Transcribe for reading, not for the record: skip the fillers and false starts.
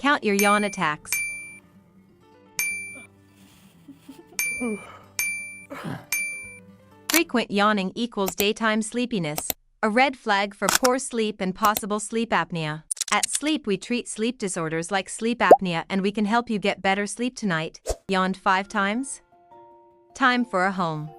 Count your yawn attacks. Frequent yawning equals daytime sleepiness, a red flag for poor sleep and possible sleep apnea. At Sleep, we treat sleep disorders like sleep apnea, and we can help you get better sleep tonight. Yawned 5 times? Time for a home.